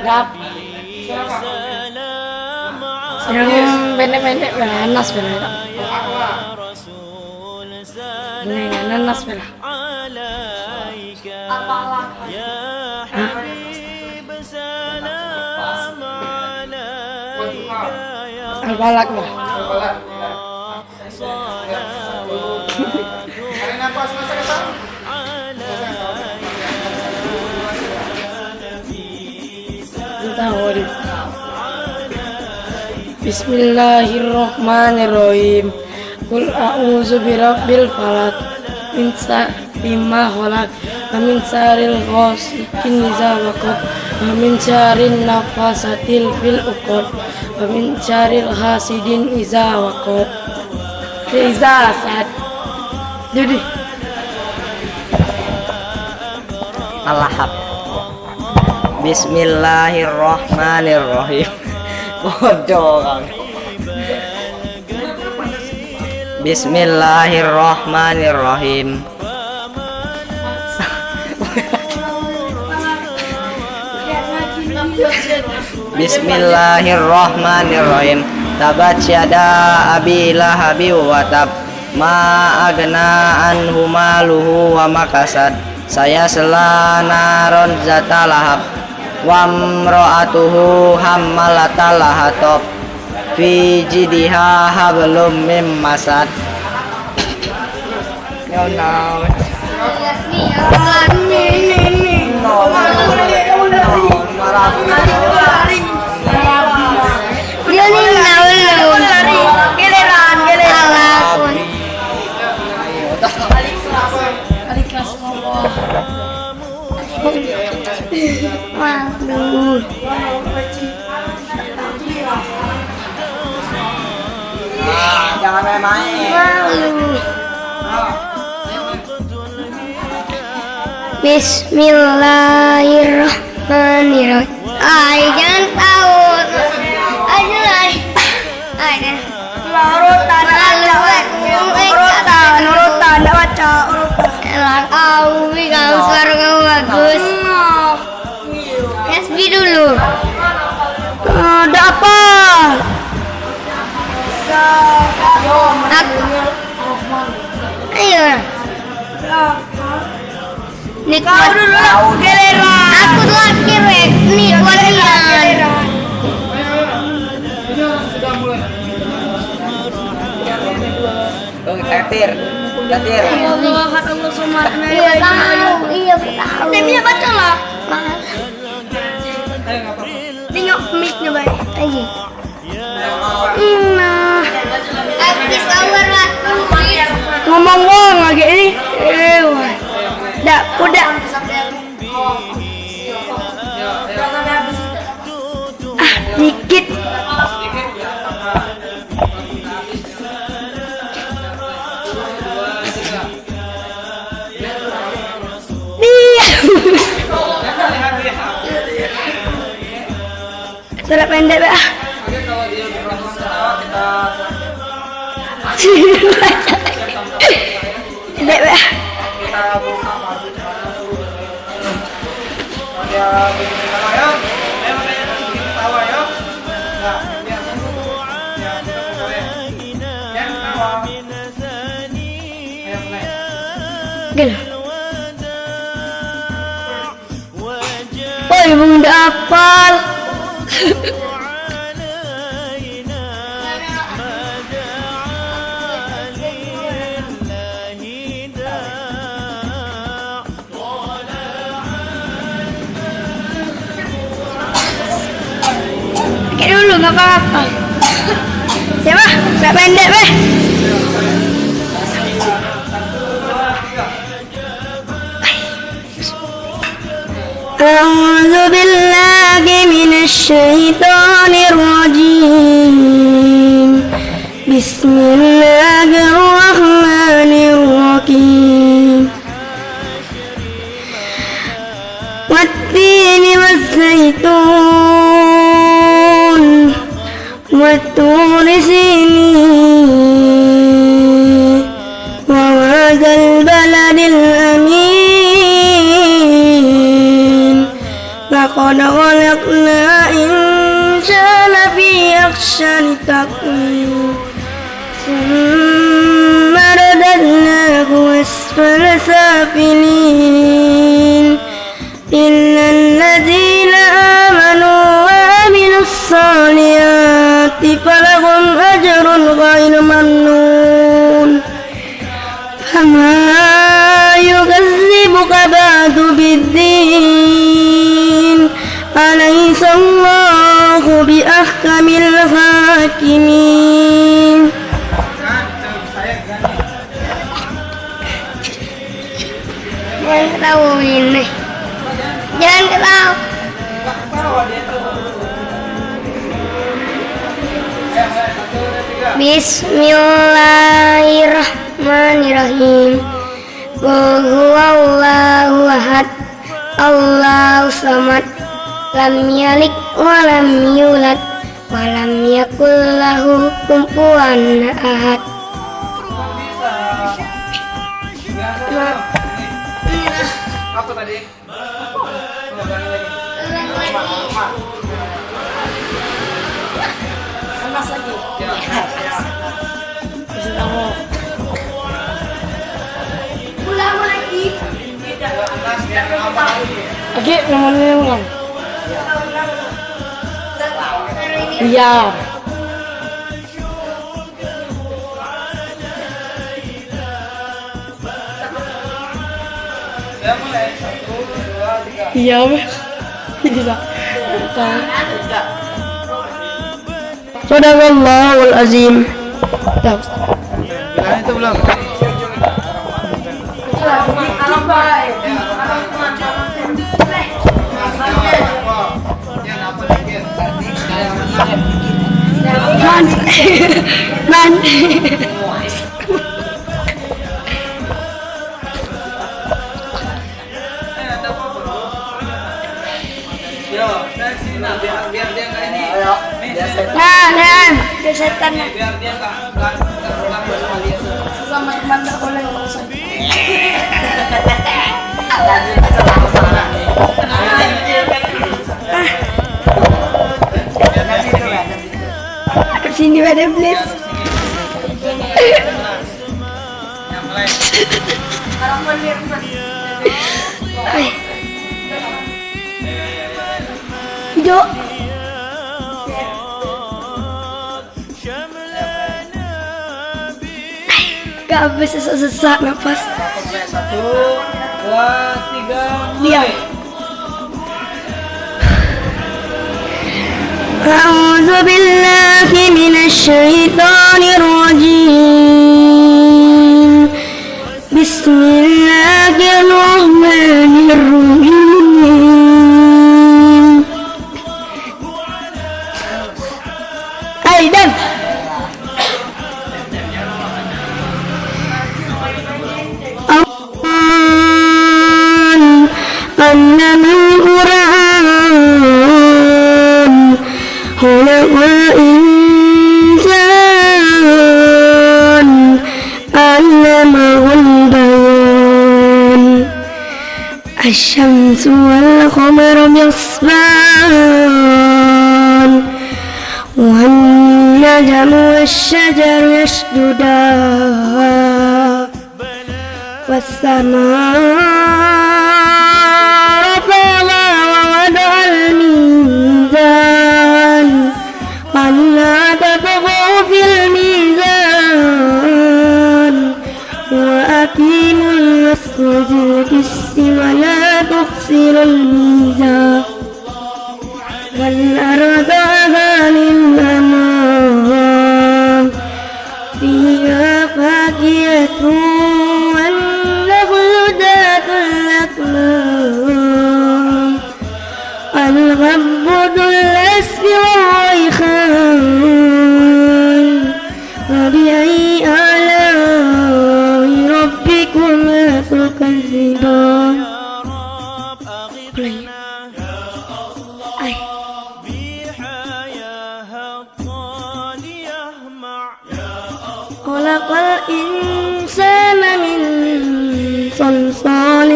Rap. Yang pendek-pendek lah, nas bela. Ini nas bela. Al-Balak lah. Bismillahirrahmanirrahim. Qul a'udzu birabbil falaq min syarri ma khalaq wa min syarril ghasiqin idza waqab wa min syarrin nafasatil fil 'uqad wa min syarril hasidin idza waqab. Iza sad. Jadi Al-Lahab. Bismillahirrahmanirrahim. Bodoh kan. Bismillahirrahmanirrahim. Bismillahirrahmanirrahim. Tabat yada abi lahabi wa tab. Ma agna anhu maluhu wa makasad. Saya selanaron zata lahab. Wa mra'atuhu hammalatal hatab. Fi jidha hablum mim masad. No no. Jangan main-main. Bismillahirrahmanirrahim. Jangan tahu. Nurutan, enggak baca. Awi, kamu suara kamu bagus. SB dulu. Ada apa? Ayo. Kau dulu lah, giliran. Aku terakhir, nih kalian. Tetir. Iya tahu. Temanya baca lah. Tengok mic-nya baik. Ayo. Habis awal waktu. ngomong lagi ini. Udah. Dikit. Surat pendek bah. Pendek bah. Gila. Oh, ibu udah hafal. Pakai dulu, nggak apa-apa. Siapa? Nggak pendek, beh. A'udzu billahi minasyaitonir rajim. Bismillahirrahmanirrahim. Wat-tini was-zaitun wat-turi sinin wa hadzal baladil amin. ولقد خلقنا الإنسان في أحسن تقويم ثم رددناه أسفل سافلين إلا الذين آمنوا وعملوا الصالحات فلهم أجر غير ممنون فما يكذبك بعد بالدين أليس الله بأحكم الحاكمين. Jangan ketawa ini. Jangan ketawa. Bismillahirrahmanirrahim. Qul huwallahu ahad. Allahu samad. Lam yalid wa lam yulad wa lam yakul lahu kufuwan ahad. Apa tadi? Panas lagi. Bisa kamu. Ulang lagi. Oke, namanya ulang. Iya. Iya, bisa. Sadaqallahul azim. Bilang itu belum. Biar dia nggak ini. Nah, setan. Biar dia nggak terganggu sama dia. Sama teman tak boleh ngomong. Sini ada please. Hijau. Gak bisa sesak nafas. 1, 2, 3. Diam. A'udzu billahi minasy syaithanir rajim. Bismillahirrahmanirrahim. Aidan. علم القرآن خلق الإنسان علمه البيان الشمس والقمر بحسبان والنجم والشجر يسجدان والسماء رفعها ووضع الميزان ولا تطغوا في الميزان وأقيموا الوزن بالقسط ولا تخسروا الميزان والأرض وضعها للأنام فيها فاكهة والنخل ذات الأكمام والغب ذو العصف والريحان فبأي آلاء ربكما تكذبان. خلق الإنسان من صلصال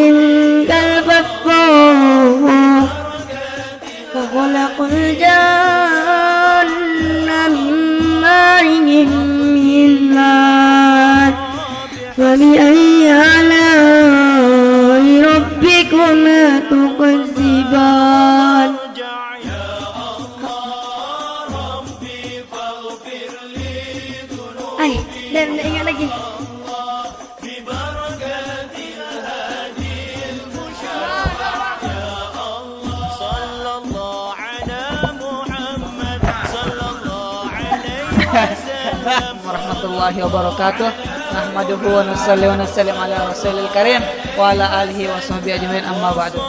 كالفخار فبأي آلاء ربكما تكذبان Dan ingat lagi. warahmatullahi wabarakatuh. Nahmaduhu wa nusalli wa nusallim ala rasulil karim wa ala alihi wa sahbihi ajmain, amma ba'du.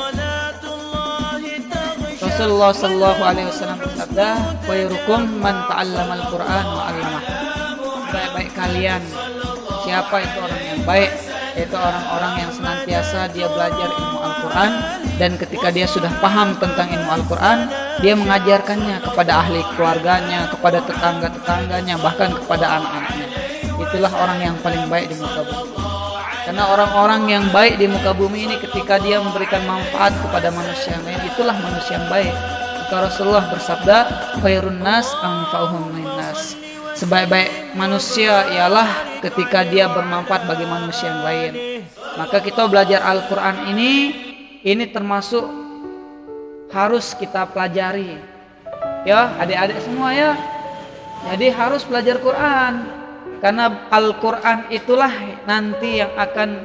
Rasulullah sallallahu alaihi wasallam bersabda, "Khairukum man ta'allamal Qur'an wa 'allamah." Baik-baik kalian, siapa itu orang yang baik? Yaitu orang-orang yang senantiasa dia belajar ilmu Al-Quran, dan ketika dia sudah paham tentang ilmu Al-Quran, dia mengajarkannya kepada ahli keluarganya, kepada tetangga-tetangganya, bahkan kepada anak-anaknya. Itulah orang yang paling baik di muka bumi. Karena orang-orang yang baik di muka bumi ini ketika dia memberikan manfaat kepada manusia yang lain, itulah manusia yang baik. Maka Rasulullah bersabda, "Khairun nas anfa'uhum linnas." Sebaik-baik manusia ialah ketika dia bermanfaat bagi manusia yang lain. Maka kita belajar Al-Quran ini termasuk harus kita pelajari. Ya, adik-adik semua ya. Jadi harus belajar Quran. Karena Al-Quran itulah nanti yang akan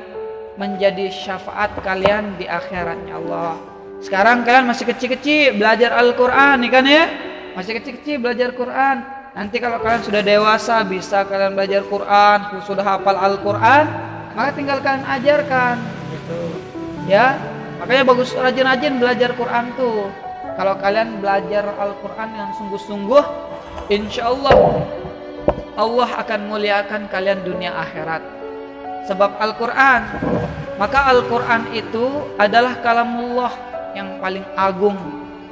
menjadi syafaat kalian di akhiratnya Allah. Sekarang kalian masih kecil-kecil belajar Al-Quran nih kan ya. Masih kecil-kecil belajar Quran. Nanti kalau kalian sudah dewasa, bisa kalian belajar Quran, sudah hafal Al-Quran, maka tinggal kalian ajarkan gitu. Ya, makanya bagus rajin-rajin belajar Quran tuh. Kalau kalian belajar Al-Quran yang sungguh-sungguh, insya Allah Allah akan muliakan kalian dunia akhirat. Sebab Al-Quran, maka Al-Quran itu adalah kalamullah yang paling agung,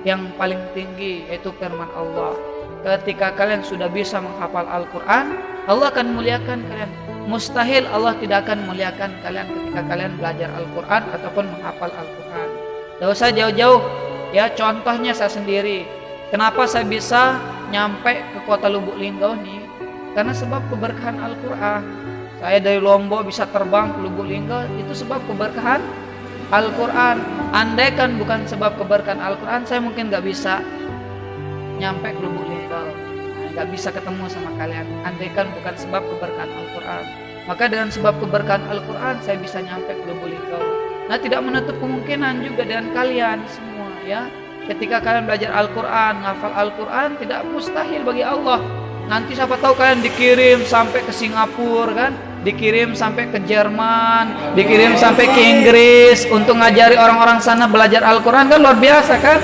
yang paling tinggi, yaitu firman Allah. Ketika kalian sudah bisa menghafal Al-Quran, Allah akan muliakan kalian. Mustahil Allah tidak akan muliakan kalian ketika kalian belajar Al-Quran ataupun menghafal Al-Quran. Tidak usah jauh-jauh. Ya, contohnya saya sendiri. Kenapa saya bisa nyampe ke kota Lubuk Linggau nih? Karena sebab keberkahan Al-Quran. Saya dari Lombok bisa terbang ke Lubuk Linggau, itu sebab keberkahan Al-Quran. Andaikan bukan sebab keberkahan Al-Quran, saya mungkin nggak bisa nyampe ke Lubuk Linggau, nggak bisa ketemu sama kalian. Andaikan bukan sebab keberkahan Al-Quran, maka dengan sebab keberkahan Al-Quran saya bisa nyampe ke Lubuk Linggau. Nah, tidak menutup kemungkinan juga dengan kalian semua ya. Ketika kalian belajar Al-Quran, ngafal Al-Quran, tidak mustahil bagi Allah. Nanti siapa tahu kalian dikirim sampai ke Singapura kan, dikirim sampai ke Jerman, dikirim sampai ke Inggris untuk ngajari orang-orang sana belajar Al-Quran, kan luar biasa kan.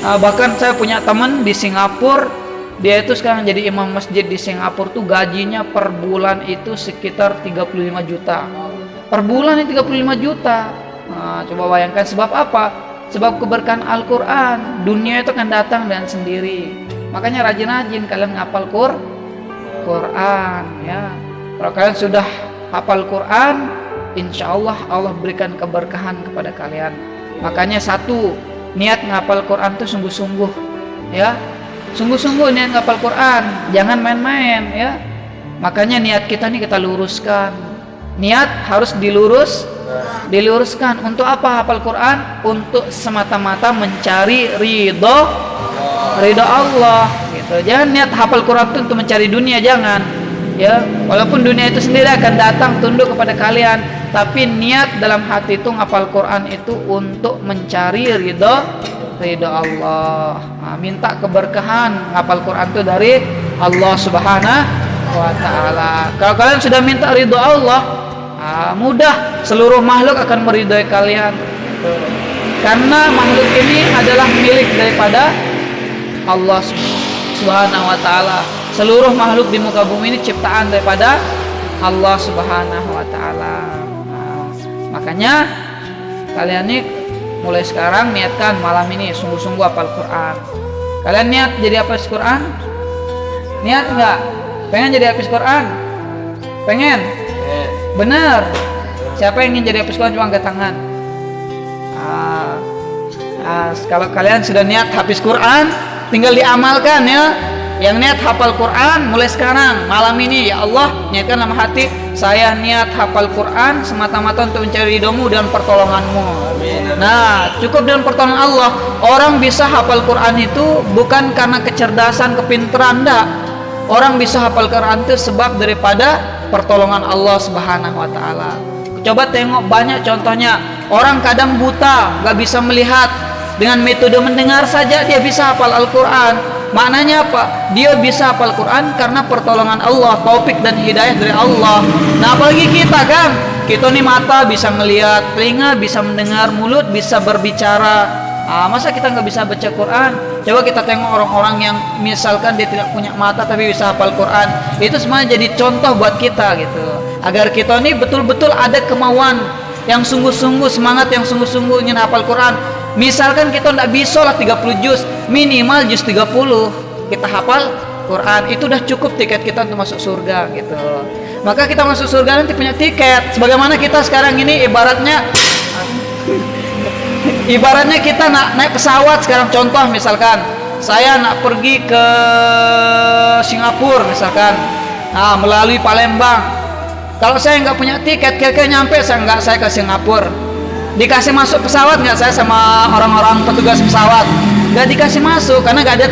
Bahkan saya punya teman di Singapura, dia itu sekarang jadi imam masjid di Singapura tuh gajinya per bulan itu sekitar 35 juta. Per bulan ini 35 juta. Nah, coba bayangkan sebab apa? Sebab keberkahan Al-Quran. Dunia itu akan datang dengan sendiri. Makanya rajin-rajin kalian ngapal Quran ya. Kalau kalian sudah hafal Quran, insya Allah Allah berikan keberkahan kepada kalian. Makanya satu, niat ngapal Quran itu sungguh-sungguh ya. Sungguh-sungguh niat ngapal Quran, jangan main-main ya. Makanya niat kita nih kita luruskan. Niat harus diluruskan. Untuk apa hafal Quran? Untuk semata-mata mencari ridho Allah gitu. Jangan niat hafal Quran itu untuk mencari dunia, jangan ya. Walaupun dunia itu sendiri akan datang tunduk kepada kalian, tapi niat dalam hati itu hafal Quran itu untuk mencari ridho Allah. Nah, minta keberkahan hafal Quran itu dari Allah Subhanahu wa taala. Kalau kalian sudah minta ridho Allah, mudah seluruh makhluk akan meridhoi kalian. Karena makhluk ini adalah milik daripada Allah Subhanahu wa taala. Seluruh makhluk di muka bumi ini ciptaan daripada Allah Subhanahu wa taala. Makanya kalian nih mulai sekarang niatkan malam ini sungguh-sungguh hafal Quran. Kalian niat jadi hafiz Quran? Niat enggak? Pengen jadi hafiz Quran? Pengen? Benar. Siapa yang ingin jadi hafiz Quran, coba angkat tangan. Kalau kalian sudah niat hafiz Quran, tinggal diamalkan ya. Yang niat hafal Quran mulai sekarang malam ini, ya Allah, niatkan dalam hati saya niat hafal Quran semata-mata untuk mencari ridhomu dan pertolonganmu. Nah, cukup dengan pertolongan Allah. Orang bisa hafal Quran itu bukan karena kecerdasan, kepintaran, enggak. Orang bisa hafal Quran itu sebab daripada pertolongan Allah Subhanahu wa taala. Coba tengok banyak contohnya. Orang kadang buta, nggak bisa melihat. Dengan metode mendengar saja dia bisa hafal Al-Quran. Maknanya apa? Dia bisa hafal Quran karena pertolongan Allah, taufik dan hidayah dari Allah. Nah, apalagi kita kan, kita nih mata bisa melihat, telinga bisa mendengar, mulut bisa berbicara. Masa kita nggak bisa baca Quran? Coba kita tengok orang-orang yang misalkan dia tidak punya mata tapi bisa hafal Quran. Itu semuanya jadi contoh buat kita gitu. Agar kita nih betul-betul ada kemauan yang sungguh-sungguh, semangat yang sungguh-sungguh ingin hafal Quran. Misalkan kita tidak bisa lah 30 juz, minimal juz 30 kita hafal Quran, itu udah cukup tiket kita untuk masuk surga gitu. Maka kita masuk surga nanti punya tiket. Sebagaimana kita sekarang ini ibaratnya kita naik pesawat sekarang. Contoh misalkan saya nak pergi ke Singapura misalkan, melalui Palembang. Kalau saya nggak punya tiket, kira-kira nyampe saya ke Singapura? Dikasih masuk pesawat nggak saya sama orang-orang petugas pesawat? Nggak dikasih masuk karena nggak ada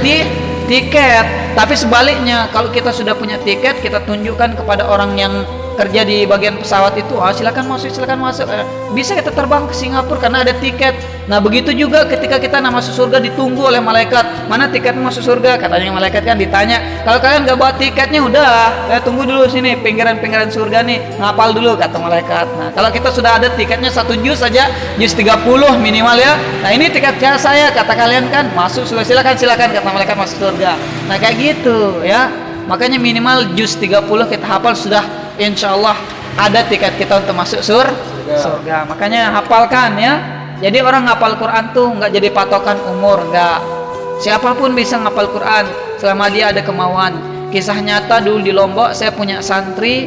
tiket. Tapi sebaliknya, kalau kita sudah punya tiket, kita tunjukkan kepada orang yang kerja di bagian pesawat itu, silakan masuk, bisa kita terbang ke Singapura karena ada tiket. Nah, begitu juga ketika kita nak masuk surga ditunggu oleh malaikat. Mana tiket masuk surga? Katanya malaikat kan ditanya, kalau kalian nggak bawa tiketnya, udah tunggu dulu sini pinggiran surga nih, ngapal dulu kata malaikat. Nah, kalau kita sudah ada tiketnya 1 juz saja, juz 30 minimal ya. Nah, ini tiket saya, kata kalian kan masuk surga, silakan kata malaikat masuk surga. Nah, kayak gitu ya. Makanya minimal juz 30 kita hafal, sudah insya Allah ada tiket kita untuk masuk surga. Makanya hafalkan ya. Jadi orang ngapal Quran tuh nggak jadi patokan umur, nggak. Siapapun bisa ngapal Quran selama dia ada kemauan. Kisah nyata dulu di Lombok, saya punya santri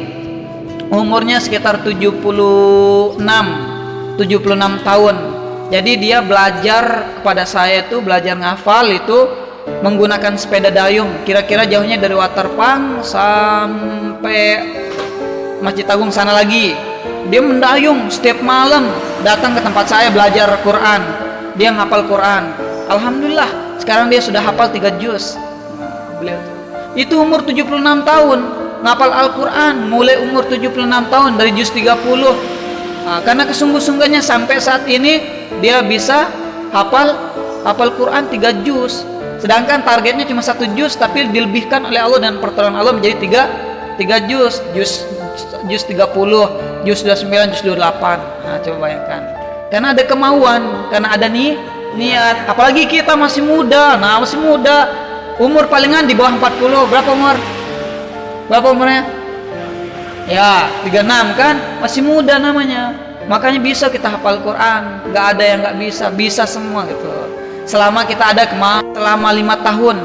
umurnya sekitar 76 tahun. Jadi dia belajar kepada saya tuh, belajar ngafal itu menggunakan sepeda dayung. Kira-kira jauhnya dari Waterpang sampai Masjid Agung sana lagi. Dia mendayung setiap malam, datang ke tempat saya belajar Quran. Dia ngapal Quran. Alhamdulillah, sekarang dia sudah hafal 3 juz. Beliau itu umur 76 tahun, ngapal Al-Quran mulai umur 76 tahun dari juz 30. Karena kesungguh-sungguhnya sampai saat ini dia bisa hafal Quran 3 juz. Sedangkan targetnya cuma 1 juz, tapi dilebihkan oleh Allah dan pertolongan Allah menjadi 3 juz 30, juz 29, juz 28. Nah, coba bayangkan. Karena ada kemauan, karena ada niat. Apalagi kita masih muda. Nah, masih muda. Umur palingan di bawah 40. Berapa umurnya? Ya, 36 kan? Masih muda namanya. Makanya bisa kita hafal Quran. Gak ada yang gak bisa. Bisa semua gitu. Selama kita ada selama 5 tahun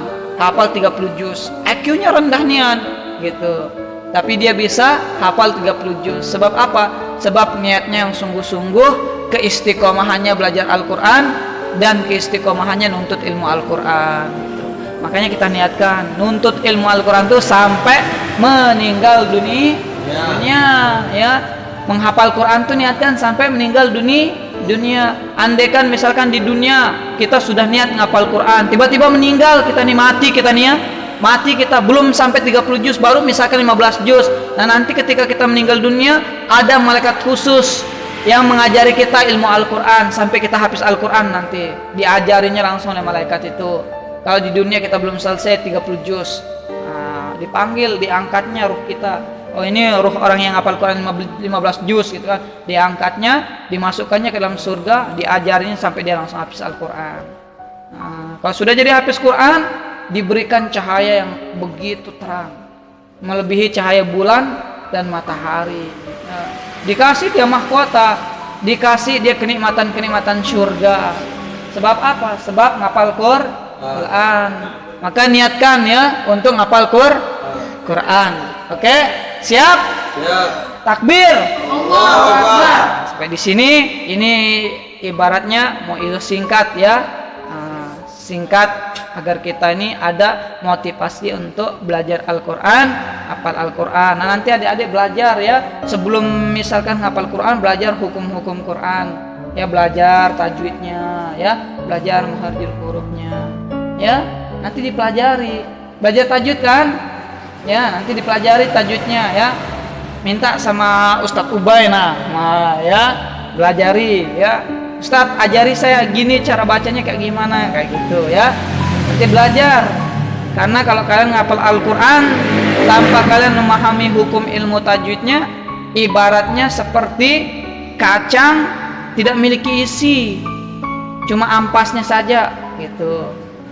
hafal 30 juz. IQ-nya rendah nian gitu. Tapi dia bisa hafal 30 juz. Sebab apa? Sebab niatnya yang sungguh-sungguh, keistiqomahannya belajar Al-Quran, dan keistiqomahannya nuntut ilmu Al-Quran gitu. Makanya kita niatkan nuntut ilmu Al-Quran itu sampai meninggal dunia ya. Menghafal Quran tuh niatkan sampai meninggal dunia. Andaikan misalkan di dunia kita sudah niat menghafal Quran, tiba-tiba meninggal, kita nih mati kita belum sampai 30 juz, baru misalkan 15 juz. Nah, nanti ketika kita meninggal dunia, ada malaikat khusus yang mengajari kita ilmu Al-Quran sampai kita habis Al-Quran, nanti diajarinya langsung oleh malaikat itu. Kalau di dunia kita belum selesai 30 juz, dipanggil, diangkatnya ruh kita. Oh, ini ruh orang yang hafal Quran 15 juz gitu kan. Diangkatnya, dimasukkannya ke dalam surga, diajarinya sampai dia langsung habis Al-Quran. Kalau sudah jadi habis Quran, diberikan cahaya yang begitu terang, melebihi cahaya bulan dan matahari. Dikasih dia mahkota, dikasih dia kenikmatan surga. Sebab apa? Sebab ngapal Quran. Maka niatkan ya untuk ngapal Quran. Oke? Siap? Takbir. Allahu Akbar. Sampai di sini ini ibaratnya mau singkat ya. singkat agar kita ini ada motivasi untuk belajar Al-Quran, hafal Al-Quran. Nah nanti adik-adik belajar ya, sebelum misalkan hafal Quran, belajar hukum-hukum Quran ya, belajar tajwidnya ya, belajar makhraj hurufnya ya, nanti dipelajari. Belajar tajwid kan ya, nanti dipelajari tajwidnya ya, minta sama Ustadz Ubay nah ya, belajari ya, Ustadz ajari saya gini cara bacanya kayak gimana, kayak gitu ya. Nanti belajar. Karena kalau kalian ngapal Al-Quran tanpa kalian memahami hukum ilmu tajwidnya, ibaratnya seperti kacang tidak memiliki isi, cuma ampasnya saja gitu.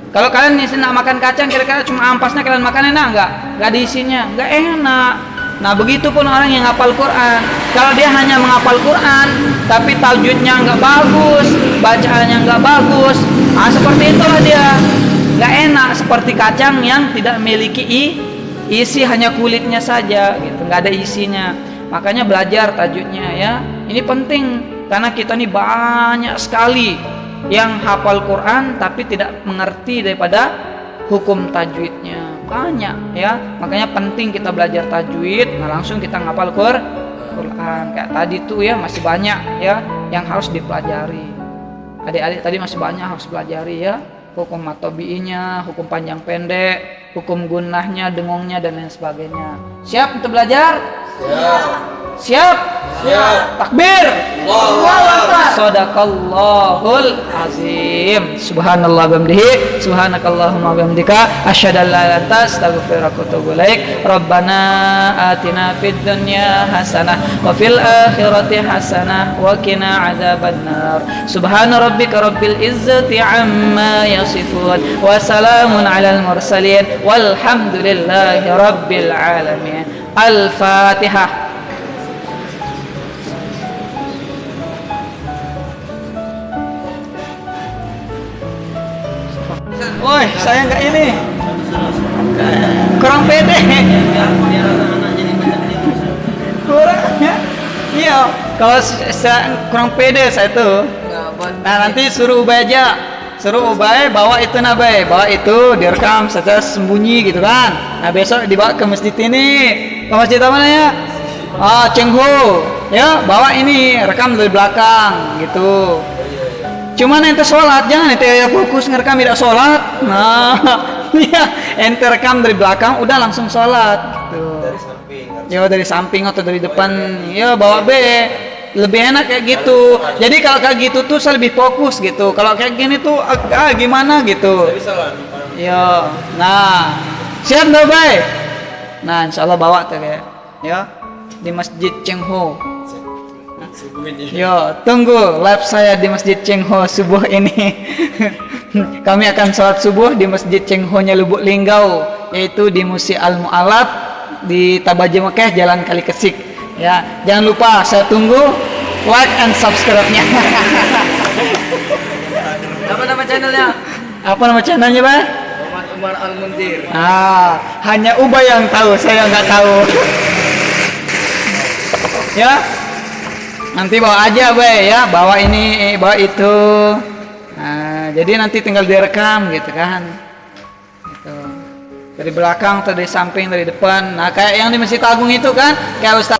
Kalau kalian nak makan kacang, kira-kira cuma ampasnya kalian makan, enak nggak? Nggak ada isinya, nggak enak. Nah begitu pun orang yang hafal Quran, kalau dia hanya menghafal Quran tapi tajwidnya nggak bagus, bacaannya nggak bagus, nah seperti itulah dia, nggak enak, seperti kacang yang tidak memiliki isi, hanya kulitnya saja gitu, nggak ada isinya. Makanya belajar tajwidnya ya, ini penting karena kita nih banyak sekali yang hafal Quran tapi tidak mengerti daripada hukum tajwidnya, banyak ya. Makanya penting kita belajar tajwid, nah langsung kita ngapal Quran. Kayak tadi tuh ya, masih banyak ya yang harus dipelajari. Adik-adik tadi masih banyak harus pelajari ya, hukum matobi'inya, hukum panjang pendek, hukum gunahnya, dengungnya dan lain sebagainya. Siap untuk belajar? Siap? Takbir. Shadaqallahul azim. Subhanallah bihamdihi, subhanakallahumma bihamdika, asyhadu an la ilaha illa anta, astaghfiruka wa atubu ilaik. Rabbana atina fid dunya hasanah wa fil akhirati hasanah wa qina adzabannar. Subhana rabbika rabbil izzati amma yasifun wa salamun alal mursalin walhamdulillahi rabbil alamin. Al-Fatihah. Woi, saya nggak ini, kurang pede. Kurang ya? Iya, kalau saya kurang pede saya tuh. Nah nanti suruh Ubay aja, suruh Ubay bawa itu nabe, bawa itu direkam saja sembunyi gitu kan. Nah besok dibawa ke masjid ini, ke masjid apa namanya? Cengho, ya bawa ini rekam dari belakang gitu. Cuman ente sholat, jangan ente ya fokus ngerekam tidak sholat. Nah, ya ente rekam dari belakang, udah langsung sholat. Gitu. Dari samping. Ya dari samping atau dari depan, ya bawa B. Lebih enak kayak gitu. Jadi kalau kayak gitu tuh saya lebih fokus gitu. Kalau kayak gini tuh gimana gitu. Ya, nah siap nggak Bay? Nah insya Allah bawa tuh ya di Masjid Cengho. Yo, tunggu live saya di Masjid Cengho subuh ini. Kami akan sholat subuh di Masjid Cengho-nya Lubuk Linggau, yaitu di Musi Al Mu'alaf di Tabaji Mekah Jalan Kali Kesik. Ya, jangan lupa saya tunggu like and subscribe-nya. Apa nama channelnya? Apa nama channelnya, Bay? Umar Al-Munzir. Hanya Ubay yang tahu, saya nggak tahu. Ya. Nanti bawa aja Bay ya, bawa ini, bawa itu. Nah, jadi nanti tinggal direkam gitu kan. Gitu. Dari belakang, atau dari samping, dari depan. Nah, kayak yang di Masjid Agung itu kan, kayak Ustaz